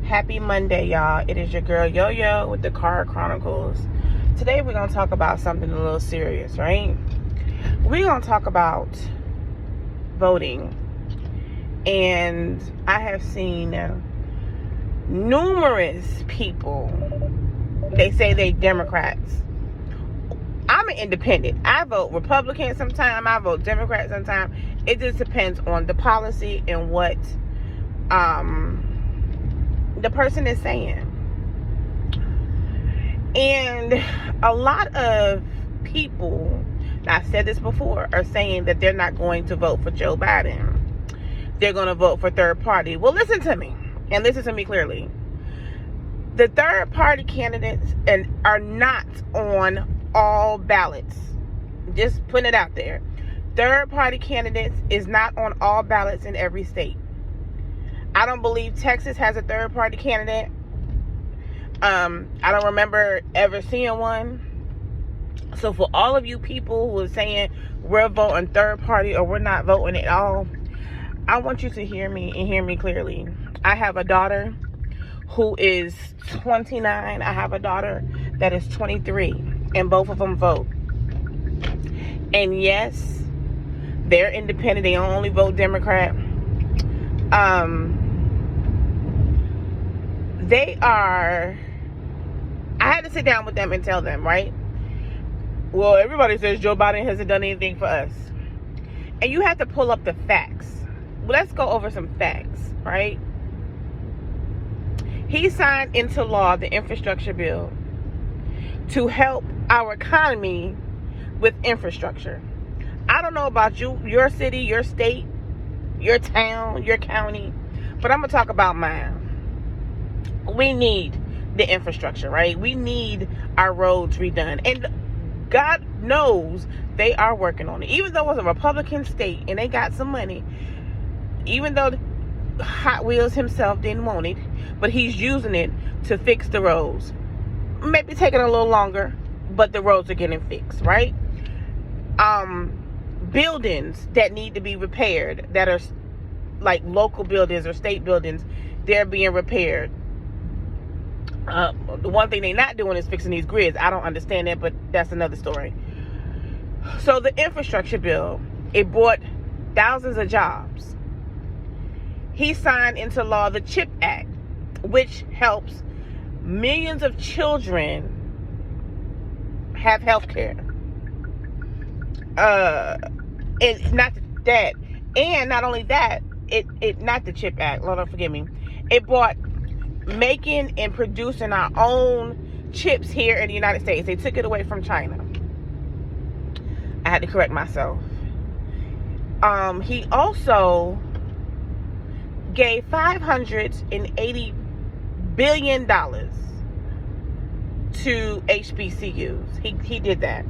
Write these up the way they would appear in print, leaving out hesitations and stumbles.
Happy Monday, y'all. It is your girl Yo-Yo with the Car Chronicles. Today we're going to talk about something a little serious, right? We're going to talk about voting. And I have seen numerous people, they say they Democrats. I'm an independent. I vote Republican sometimes. I vote Democrat sometimes. It just depends on the policy and what the person is saying. And a lot of people, I've said this before, are saying that they're not going to vote for Joe Biden. They're going to vote for third party. Well, listen to me, and listen to me clearly. The third party candidates are not on all ballots. Just putting it out there. Third party candidates is not on all ballots in every state. I don't believe Texas has a third party candidate. I don't remember ever seeing one. So for all of you people who are saying we're voting third party or we're not voting at all, I want you to hear me and hear me clearly. I have a daughter who is 29. I have a daughter that is 23, and both of them vote. And yes, they're independent. They only vote Democrat. I had to sit down with them and tell them, right? Well, everybody says Joe Biden hasn't done anything for us. And you have to pull up the facts. Let's go over some facts, right? He signed into law the infrastructure bill to help our economy with infrastructure. I don't know about you, your city, your state, your town, your county, but I'm going to talk about mine. We need the infrastructure, right? We need our roads redone. And God knows they are working on it. Even though it's a Republican state and they got some money, even though Hot Wheels himself didn't want it, but he's using it to fix the roads. Maybe taking a little longer, but the roads are getting fixed, right? Buildings that need to be repaired, that are like local buildings or state buildings, they're being repaired. The one thing they're not doing is fixing these grids. I don't understand that, but that's another story. So the infrastructure bill, it brought thousands of jobs. He signed into law the CHIP Act, which helps millions of children have health care. And not that, and not only that, it not the CHIP Act, Lord forgive me, it brought making and producing our own chips here in the United States. They took it away from China. I had to correct myself. He also gave $580 billion to HBCUs. He did that.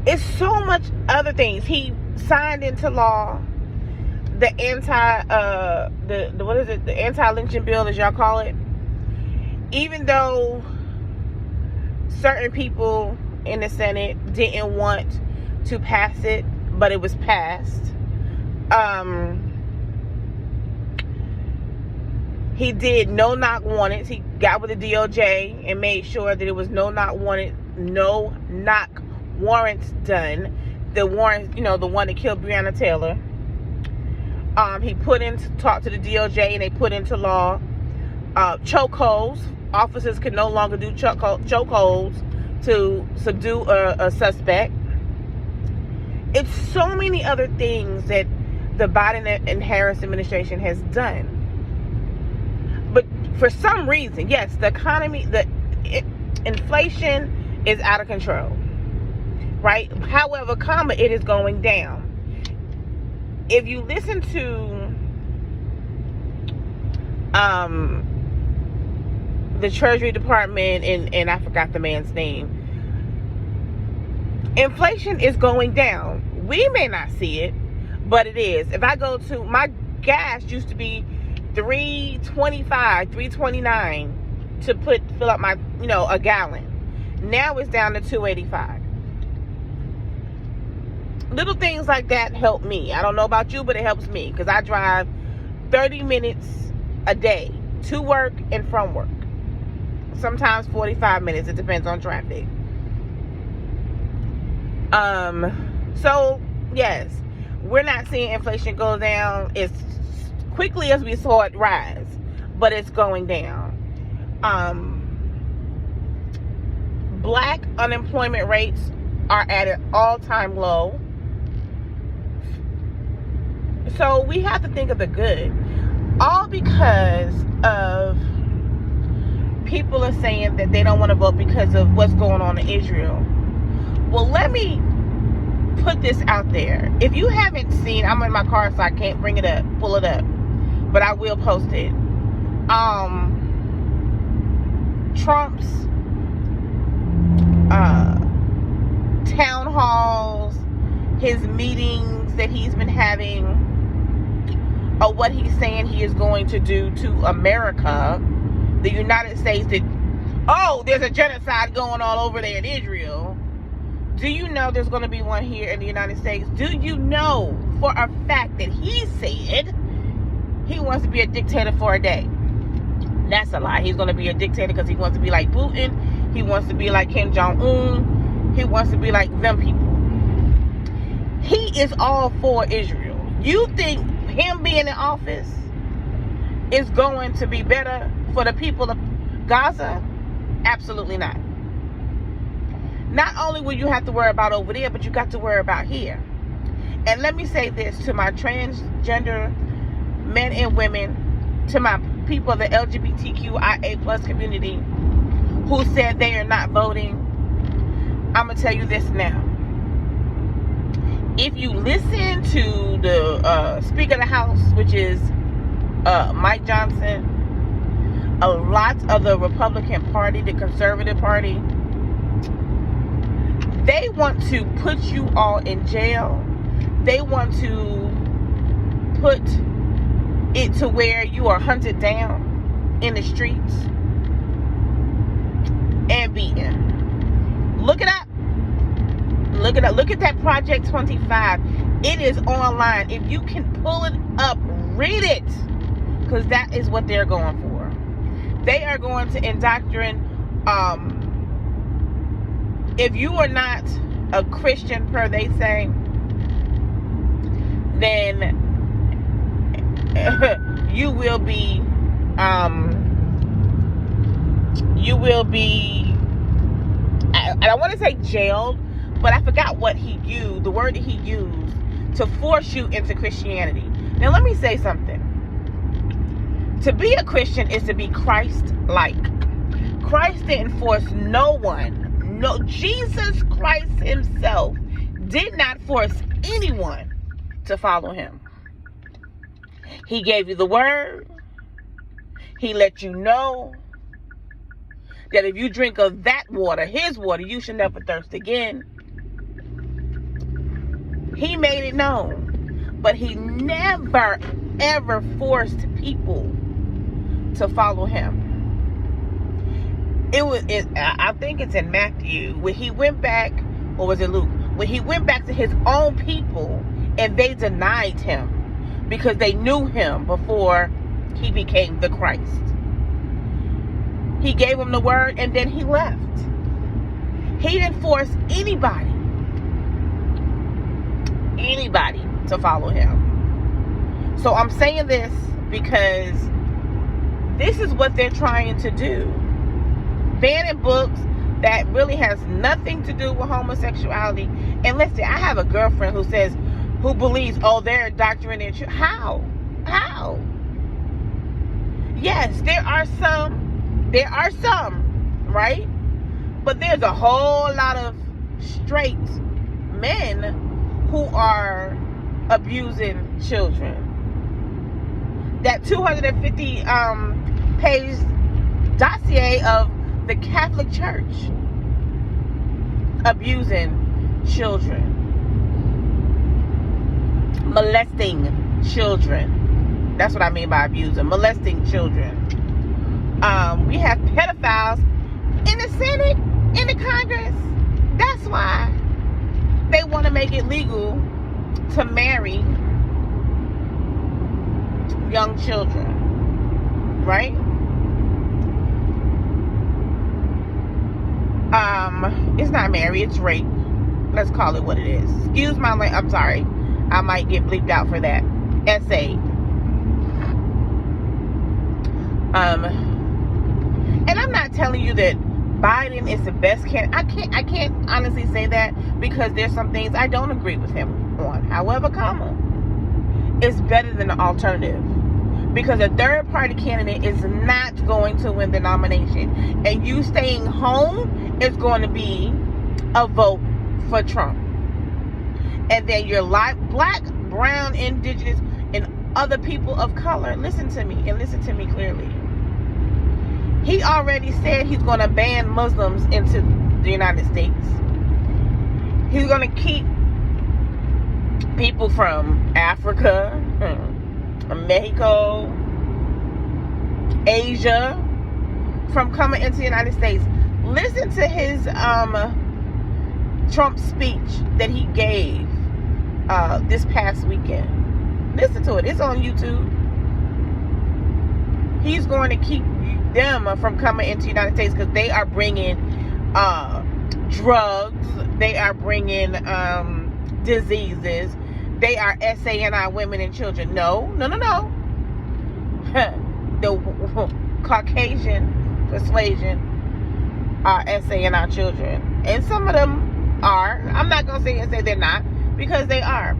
It's so much other things. He signed into law the anti-lynching bill, as y'all call it. Even though certain people in the Senate didn't want to pass it, but it was passed. He did no knock warrants. He got with the DOJ and made sure that it was no knock warrants done. The warrant, the one that killed Breonna Taylor. He talked to the DOJ, and they put into law chokeholds. Officers can no longer do chokeholds to subdue a suspect. It's so many other things that the Biden and Harris administration has done. But for some reason, yes, the economy, inflation is out of control, right? However, it is going down. If you listen to the Treasury Department and I forgot the man's name, inflation is going down. We may not see it, but it is. If I go to, my gas used to be $3.25, $3.29 to fill up my, a gallon. Now it's down to $2.85. Little things like that help me. I don't know about you, but it helps me because I drive 30 minutes a day to work and from work. Sometimes 45 minutes. It depends on traffic. So yes, we're not seeing inflation go down as quickly as we saw it rise, but it's going down. Black unemployment rates are at an all-time low. So we have to think of the good. All because of people are saying that they don't want to vote because of what's going on in Israel. Well, let me put this out there. If you haven't seen, I'm in my car so I can't pull it up, but I will post it. Trump's town halls, his meetings that he's been having, or what he's saying he is going to do to America, the United States, that, oh, there's a genocide going on over there in Israel. Do you know there's going to be one here in the United States? Do you know for a fact that he said he wants to be a dictator for a day? That's a lie. He's going to be a dictator because he wants to be like Putin. He wants to be like Kim Jong-un. He wants to be like them people. He is all for Israel. You think him being in office is going to be better for the people of Gaza? Absolutely not. Not only will you have to worry about over there, but you got to worry about here. And let me say this to my transgender men and women, to my people of the LGBTQIA plus community who said they are not voting. I'm going to tell you this now. If you listen to the Speaker of the House, which is Mike Johnson, a lot of the Republican Party, the Conservative Party, they want to put you all in jail. They want to put it to where you are hunted down in the streets and beaten. Look it up. Look it up. Look at that Project 25. It is online. If you can pull it up, read it. Because that is what they're going for. They are going to indoctrinate. If you are not a Christian, per they say, then you will be I want to say jailed, but I forgot what he used, the word that he used to force you into Christianity. Now let me say something. To be a Christian is to be Christ-like. Christ didn't force no one. No, Jesus Christ himself did not force anyone to follow him. He gave you the word. He let you know that if you drink of that water, his water, you should never thirst again. He made it known. But he never, ever forced people to follow him. I think it's in Matthew, when he went back, or was it Luke? When he went back to his own people and they denied him because they knew him before he became the Christ. He gave them the word and then he left. He didn't force anybody to follow him. So I'm saying this because this is what they're trying to do. Banning books that really has nothing to do with homosexuality. And listen, I have a girlfriend who believes, oh, they're indoctrinating. How? Yes, there are some, right? But there's a whole lot of straight men who are abusing children. That 250 page dossier of the Catholic Church abusing children, molesting children. That's what I mean by abusing, molesting children. We have pedophiles in the Senate, in the Congress. That's why they want to make it legal to marry young children. right? It's not married, it's rape. Let's call it what it is. Excuse my language. I'm sorry. I might get bleeped out for that. Essay. And I'm not telling you that Biden is the best candidate. I can't honestly say that, because there's some things I don't agree with him on. However, it's better than the alternative. Because a third party candidate is not going to win the nomination. And you staying home is going to be a vote for Trump. And then your black, brown, indigenous, and other people of color, listen to me, and listen to me clearly. He already said he's going to ban Muslims into the United States. He's going to keep people from Africa, Mexico, Asia from coming into the United States. Listen to his Trump speech that he gave this past weekend. Listen to it. It's on YouTube. He's going to keep them from coming into the United States because they are bringing drugs. They are bringing diseases. They are SANI women and children. No. The Caucasian persuasion are SANI children. And some of them are. I'm not going to say they're not, because they are.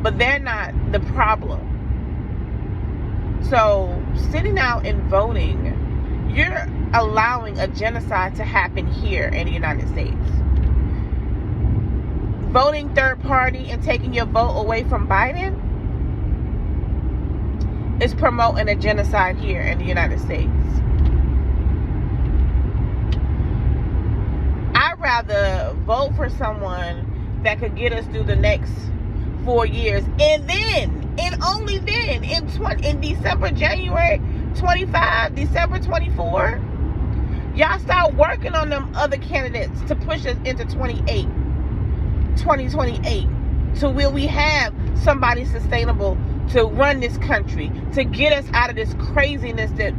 But they're not the problem. So, sitting out and voting, you're allowing a genocide to happen here in the United States. Voting third party and taking your vote away from Biden is promoting a genocide here in the United States. I'd rather vote for someone that could get us through the next 4 years, and then, and only then, in December, January 25, December 24, y'all start working on them other candidates to push us into 2028, to where we have somebody sustainable to run this country, to get us out of this craziness that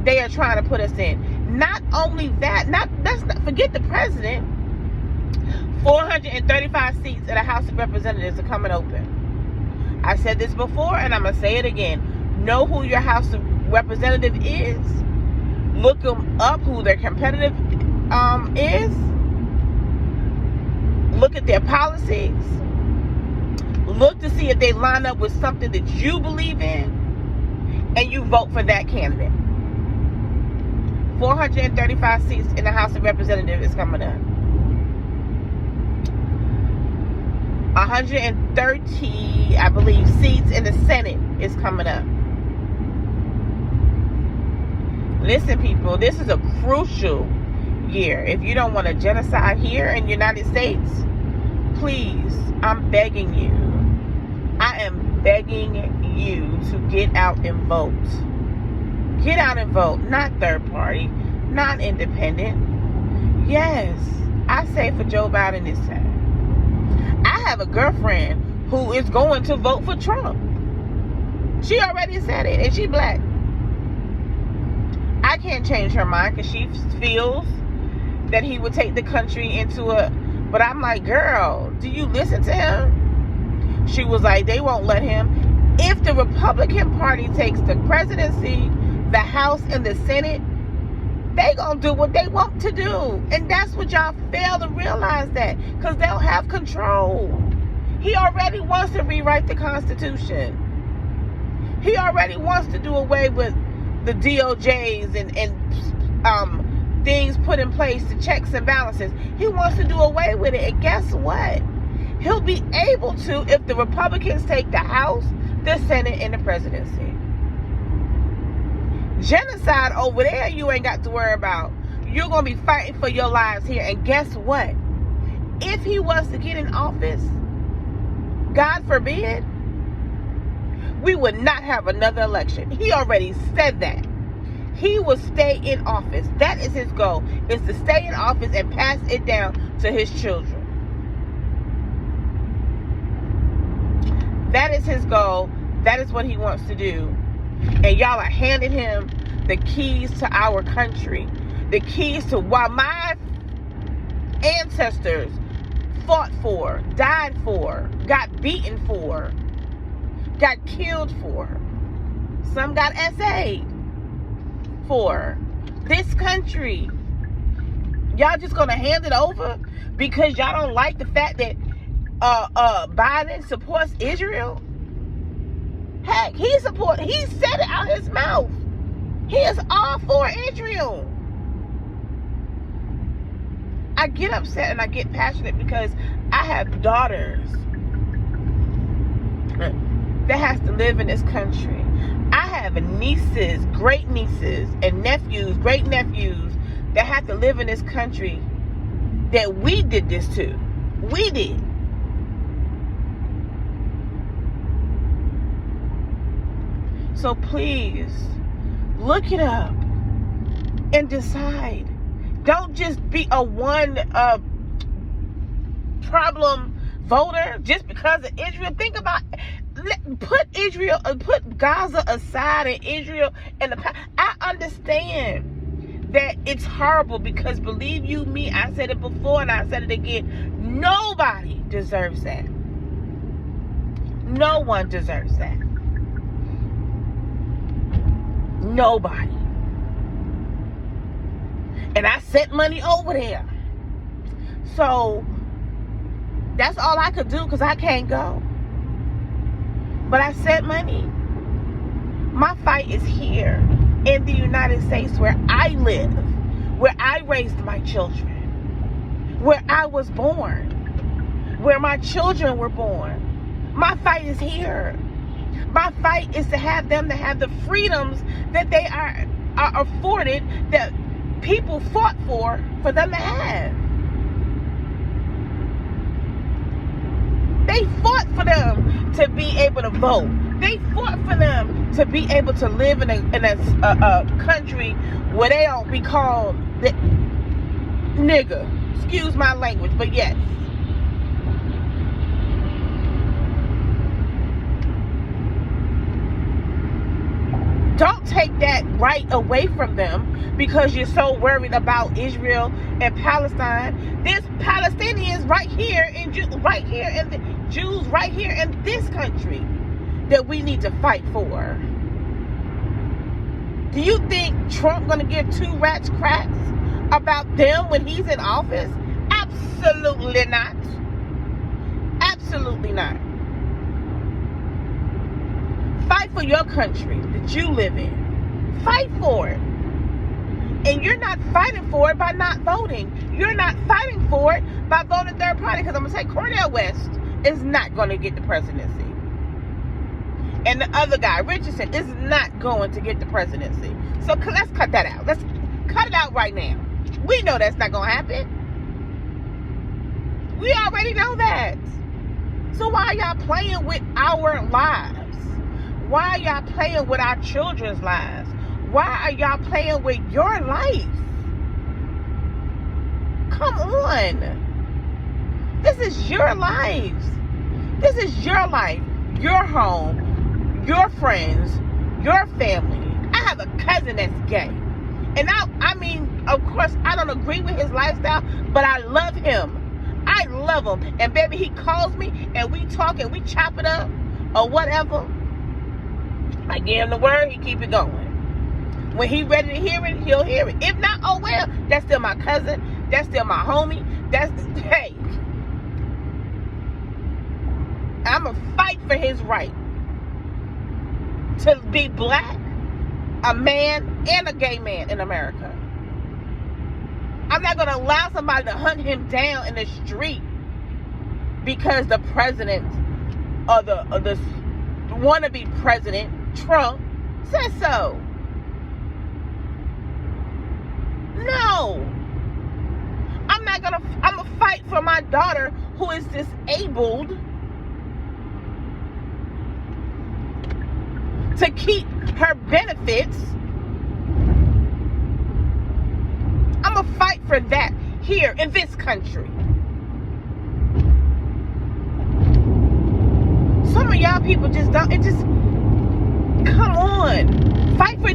they are trying to put us in. Not only that, forget the president. 435 seats in the House of Representatives are coming open. I said this before, and I'm going to say it again. Know who your House of Representative is. Look them up, who their competitive is. Look at their policies. Look to see if they line up with something that you believe in, and you vote for that candidate. 435 seats in the House of Representatives is coming up. 130, I believe, seats in the Senate is coming up. Listen, people, this is a crucial year. If you don't want a genocide here in the United States, please, I'm begging you. I am begging you to get out and vote. Get out and vote. Not third party, not independent. Yes, I say for Joe Biden this time. I have a girlfriend who is going to vote for Trump. She already said it, and she black. I can't change her mind because she feels that he would take the country into a... But I'm like, girl, do you listen to him? She was like, they won't let him. If the Republican Party takes the presidency, the House, and the Senate, they gonna do what they want to do. And that's what y'all fail to realize, that because they'll have control. He already wants to rewrite the Constitution. He already wants to do away with the DOJs and things put in place to checks and balances. He wants to do away with it. And guess what? He'll be able to if the Republicans take the House, the Senate, and the presidency. Genocide over there, you ain't got to worry about. You're going to be fighting for your lives here. And guess what? If he was to get in office, God forbid, we would not have another election. He already said that. He will stay in office. That is his goal, is to stay in office and pass it down to his children. That is his goal. That is what he wants to do. And y'all are handing him the keys to our country. The keys to what my ancestors fought for, died for, got beaten for, got killed for. Some got SA'd for. This country. Y'all just gonna hand it over because y'all don't like the fact that Biden supports Israel? Heck, he said it out his mouth. He is all for Israel. I get upset and I get passionate because I have daughters that has to live in this country. I have nieces, great nieces, and nephews, great nephews that have to live in this country that we did this to. We did. So please, look it up and decide. Don't just be a one problem voter just because of Israel. Think about, put Gaza aside and Israel and I understand that it's horrible because believe you me, I said it before and I said it again. Nobody deserves that. No one deserves that. Nobody. And I sent money over there. So that's all I could do because I can't go. But I sent money. My fight is here in the United States where I live, where I raised my children, where I was born, where my children were born. My fight is here. My fight is to have them to have the freedoms that they are afforded, that people fought for them to have. They fought for them to be able to vote. They fought for them to be able to live in a country where they don't be called the nigger. Excuse my language, but yes. Don't take that right away from them because you're so worried about Israel and Palestine. There's Palestinians right here and the Jews right here in this country that we need to fight for. Do you think Trump gonna give two rats cracks about them when he's in office? Absolutely not. Absolutely not. Fight for your country that you live in. Fight for it. And you're not fighting for it by not voting. You're not fighting for it by voting third party. Because I'm going to say Cornel West is not going to get the presidency. And the other guy, Richardson, is not going to get the presidency. So let's cut that out. Let's cut it out right now. We know that's not going to happen. We already know that. So why are y'all playing with our lives? Why are y'all playing with our children's lives? Why are y'all playing with your life? Come on. This is your lives. This is your life, your home, your friends, your family. I have a cousin that's gay. And I mean, of course, I don't agree with his lifestyle, but I love him. I love him. And baby, he calls me and we talk and we chop it up or whatever. I give him the word, he keep it going. When he ready to hear it, he'll hear it. If not, oh well, that's still my cousin. That's still my homie. Hey. I'm going to fight for his right to be black, a man, and a gay man in America. I'm not going to allow somebody to hunt him down in the street because the president or the wannabe president, Trump, says so. No. I'm gonna fight for my daughter who is disabled to keep her benefits. I'm gonna fight for that here in this country. Some of y'all people just don't,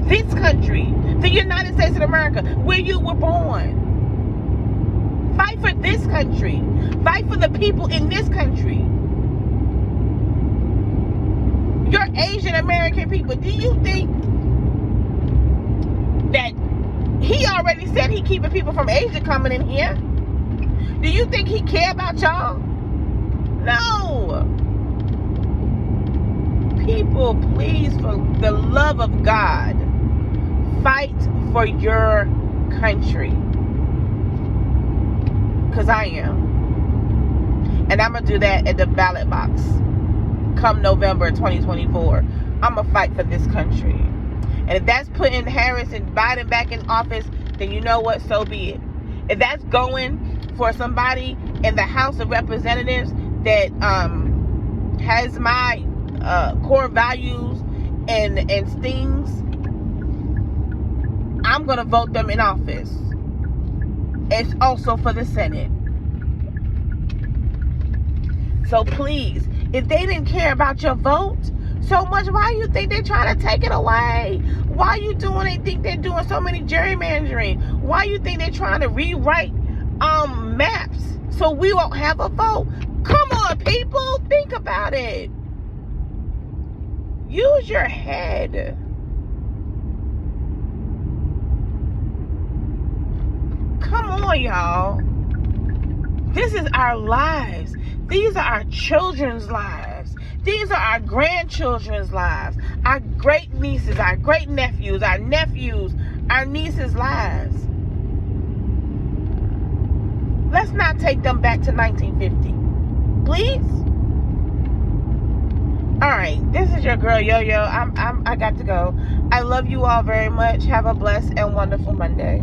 this country, the United States of America, where you were born. Fight for this country. Fight for the people in this country. Your Asian American people, do you think that he already said he keeping people from Asia coming in here? Do you think he care about y'all? No. People, please, for the love of God, fight for your country. Because I am. And I'm going to do that at the ballot box come November 2024. I'm going to fight for this country. And if that's putting Harris and Biden back in office, then you know what? So be it. If that's going for somebody in the House of Representatives that has my core values and things, I'm going to vote them in office. It's also for the Senate. So please, if they didn't care about your vote so much, why you think they're trying to take it away? Why you doing? They think they're doing so many gerrymandering. Why you think they're trying to rewrite maps so we won't have a vote? Come on, people, think about it. Use your head. Come on, y'all. This is our lives. These are our children's lives. These are our grandchildren's lives. Our great nieces, our great nephews, our nephews, our nieces' lives. Let's not take them back to 1950. Please? Alright, this is your girl Yo-Yo. I got to go. I love you all very much. Have a blessed and wonderful Monday.